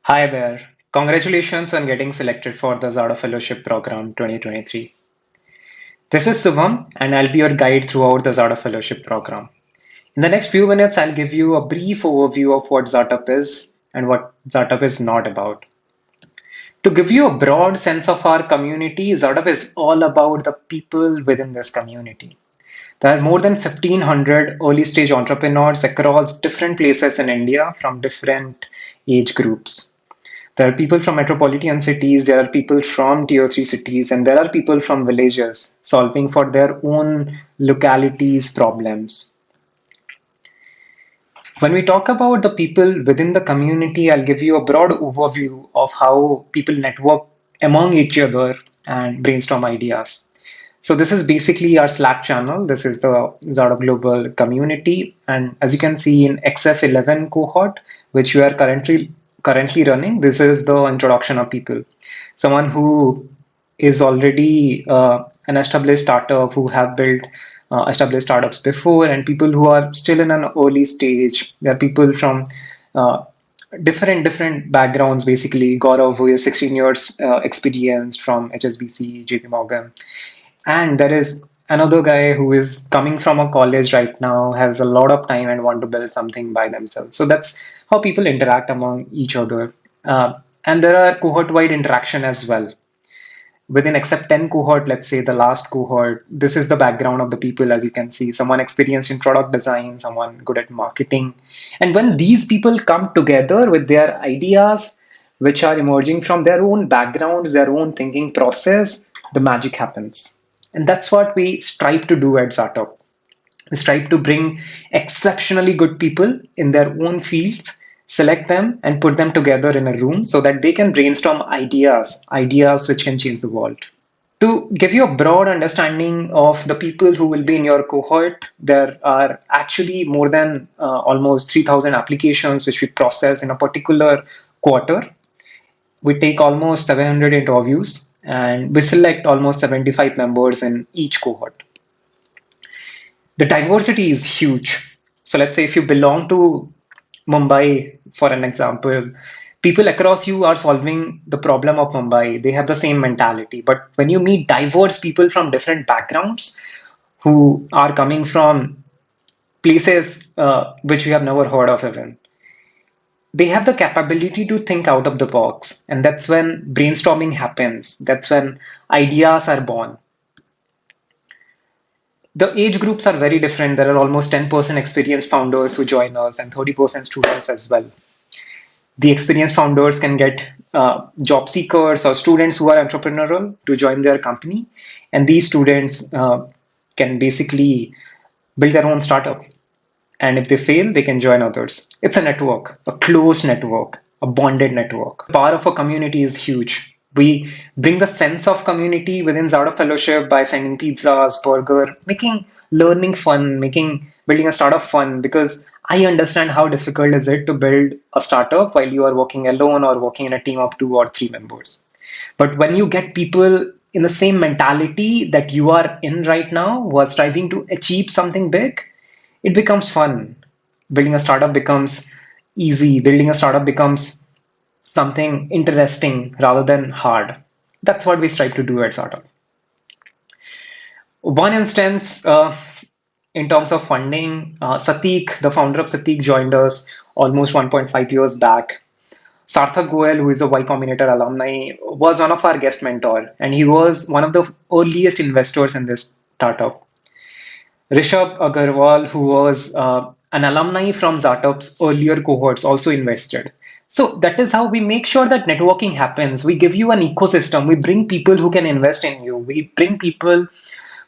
Hi there. Congratulations on getting selected for the Xartup Fellowship Program 2023. This is Subham, and I'll be your guide throughout the Xartup Fellowship Program. In the next few minutes, I'll give you a brief overview of what Xartup is and what Xartup is not about. To give you a broad sense of our community, Xartup is all about the people within this community. There are more than 1,500 early stage entrepreneurs across different places in India from different age groups. There are people from metropolitan cities, there are people from tier 3 cities, and there are people from villages solving for their own localities' problems. When we talk about the people within the community, I'll give you a broad overview of how people network among each other and brainstorm ideas. So this is basically our Slack channel. This is the Xartup Global community. And as you can see in XF11 cohort, which we are currently running, this is the introduction of people. Someone who is already an established startup, who have built established startups before, and people who are still in an early stage. There are people from uh, different backgrounds. Basically, Gaurav, who is 16 years experienced from HSBC, JP Morgan, and there is another guy who is coming from a college right now, has a lot of time and want to build something by themselves. So that's how people interact among each other. And there are cohort-wide interaction as well. Within except 10 cohort, let's say the last cohort, this is the background of the people, as you can see. Someone experienced in product design, someone good at marketing. And when these people come together with their ideas, which are emerging from their own backgrounds, their own thinking process, the magic happens. And that's what we strive to do at Xartup. We strive to bring exceptionally good people in their own fields, select them and put them together in a room so that they can brainstorm ideas which can change the world. To give you a broad understanding of the people who will be in your cohort, there are actually more than almost 3,000 applications which we process in a particular quarter. We take almost 700 interviews and we select almost 75 members in each cohort. The diversity is huge. So let's say if you belong to Mumbai, for an example, people across you are solving the problem of Mumbai. They have the same mentality. But when you meet diverse people from different backgrounds who are coming from places which we have never heard of even, they have the capability to think out of the box. And that's when brainstorming happens. That's when ideas are born. The age groups are very different. There are almost 10% experienced founders who join us and 30% students as well. The experienced founders can get job seekers or students who are entrepreneurial to join their company. And these students can basically build their own startup. And if they fail, they can join others. It's a network, a closed network, a bonded network. The power of a community is huge. We bring the sense of community within Xartup Fellowship by sending pizzas, burger, making learning fun, making building a startup fun, because I understand how difficult is it to build a startup while you are working alone or working in a team of 2 or 3 members. But when you get people in the same mentality that you are in right now, who are striving to achieve something big, it becomes fun. Building a startup becomes easy. Building a startup becomes something interesting rather than hard. That's what we strive to do at Startup. One instance in terms of funding, Satik, the founder of Satik, joined us almost 1.5 years back. Sarthak Goel, who is a Y Combinator alumni, was one of our guest mentor, and he was one of the earliest investors in this startup. Rishabh Agarwal, who was an alumni from Xartup's earlier cohorts, also invested. So that is how we make sure that networking happens. We give you an ecosystem. We bring people who can invest in you. We bring people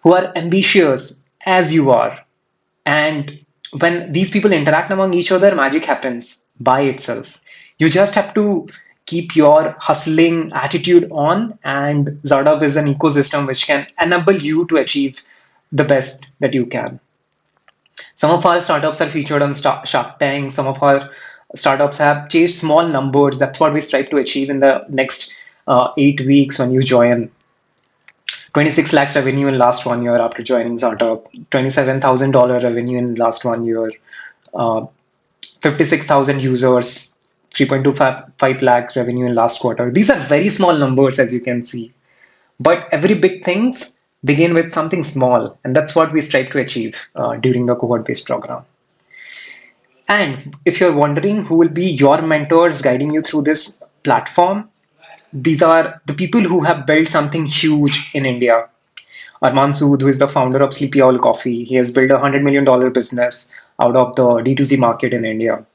who are ambitious as you are. And when these people interact among each other, magic happens by itself. You just have to keep your hustling attitude on, and Xartup is an ecosystem which can enable you to achieve the best that you can. Some of our startups are featured on Shark Tank. Some of our startups have chased small numbers. That's what we strive to achieve in the next 8 weeks when you join. 26 lakhs revenue in last 1 year after joining Xartup, $27,000 revenue in last 1 year, 56,000 users, 3.25 lakh revenue in last quarter. These are very small numbers, as you can see. But every big things begin with something small, and that's what we strive to achieve during the cohort-based program. And if you're wondering who will be your mentors guiding you through this platform, these are the people who have built something huge in India. Arman Sood, who is the founder of Sleepy Owl Coffee, he has built a $100 million business out of the D2C market in India.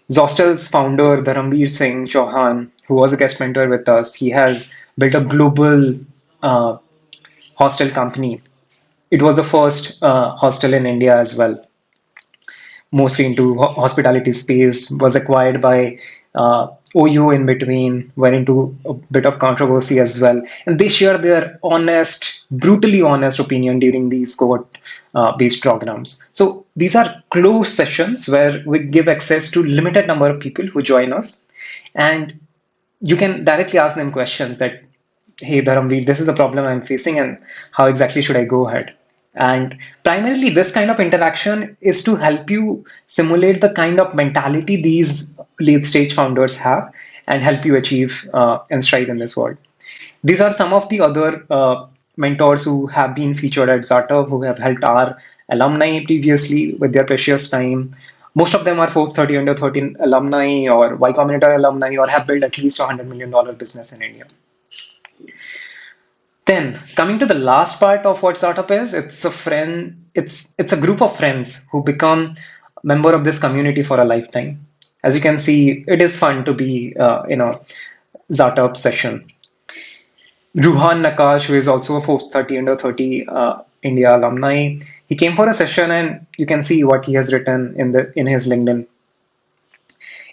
Zostel's founder, Dharamveer Singh Chauhan, who was a guest mentor with us, he has built a global uh, hostel company. It was the first hostel in India as well, mostly into hospitality space, was acquired by OU in between, went into a bit of controversy as well. And they share their honest, brutally honest opinion during these cohort based programs. So these are closed sessions where we give access to limited number of people who join us. And you can directly ask them questions that, hey, Dharamveer, this is the problem I'm facing, and how exactly should I go ahead? And primarily, this kind of interaction is to help you simulate the kind of mentality these late stage founders have and help you achieve and strive in this world. These are some of the other mentors who have been featured at Xartup, who have helped our alumni previously with their precious time. Most of them are Forbes 30 under 13 alumni or Y Combinator alumni or have built at least a $100 million business in India. Then coming to the last part of what startup is, it's a group of friends who become member of this community for a lifetime. As you can see, it is fun to be in a startup session. Ruhan Nakash, who is also a Forbes 30 under 30 India alumni, he came for a session, and you can see what he has written in his LinkedIn.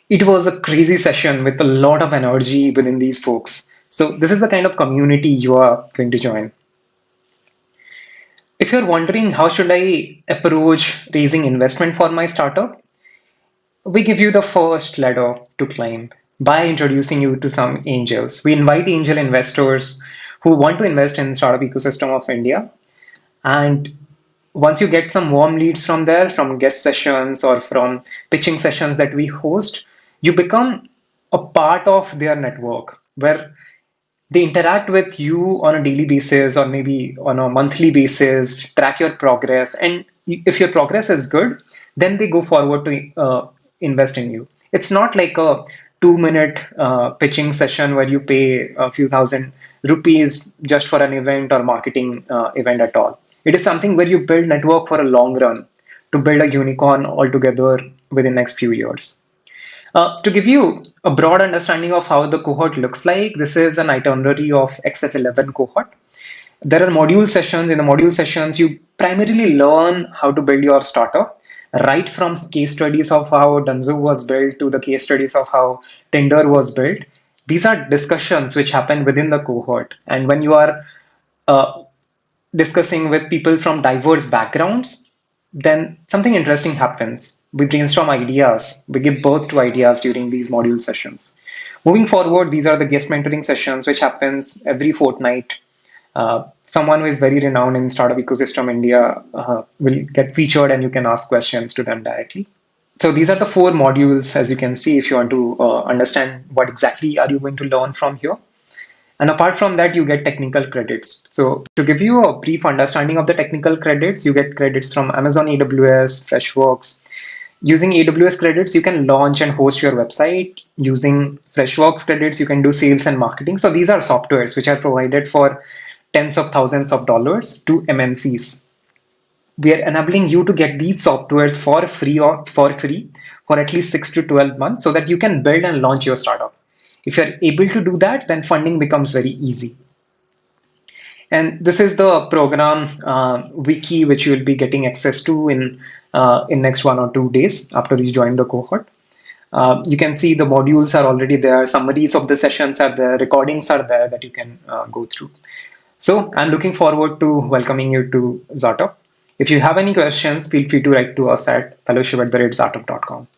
It was a crazy session with a lot of energy within these folks. So this is the kind of community you are going to join. If you're wondering how should I approach raising investment for my startup, we give you the first ladder to climb by introducing you to some angels. We invite angel investors who want to invest in the startup ecosystem of India. And once you get some warm leads from there, from guest sessions or from pitching sessions that we host, you become a part of their network where they interact with you on a daily basis or maybe on a monthly basis, track your progress. And if your progress is good, then they go forward to invest in you. It's not like a 2 minute pitching session where you pay a few thousand rupees just for an event or marketing event at all. It is something where you build network for a long run to build a unicorn altogether within the next few years. To give you a broad understanding of how the cohort looks like, this is an itinerary of XF11 cohort. There are module sessions. In the module sessions, you primarily learn how to build your startup, right from case studies of how Dunzo was built to the case studies of how Tinder was built. These are discussions which happen within the cohort. And when you are uh, discussing with people from diverse backgrounds, then something interesting happens. We brainstorm ideas, we give birth to ideas during these module sessions. Moving forward, these are the guest mentoring sessions, which happens every fortnight. Someone who is very renowned in startup ecosystem India will get featured, and you can ask questions to them directly. So these are the four modules, as you can see, if you want to understand what exactly are you going to learn from here. And apart from that, you get technical credits. So to give you a brief understanding of the technical credits, you get credits from Amazon AWS, Freshworks. Using AWS credits, you can launch and host your website. Using Freshworks credits, you can do sales and marketing. So these are softwares which are provided for tens of thousands of dollars to MNCs. We are enabling you to get these softwares for at least 6 to 12 months so that you can build and launch your startup. If you're able to do that, then funding becomes very easy. And this is the program wiki, which you will be getting access to in next 1 or 2 days after you join the cohort. You can see the modules are already there, summaries of the sessions are there, recordings are there that you can go through. So I'm looking forward to welcoming you to Xartup. If you have any questions, feel free to write to us at fellowship@xartup.com.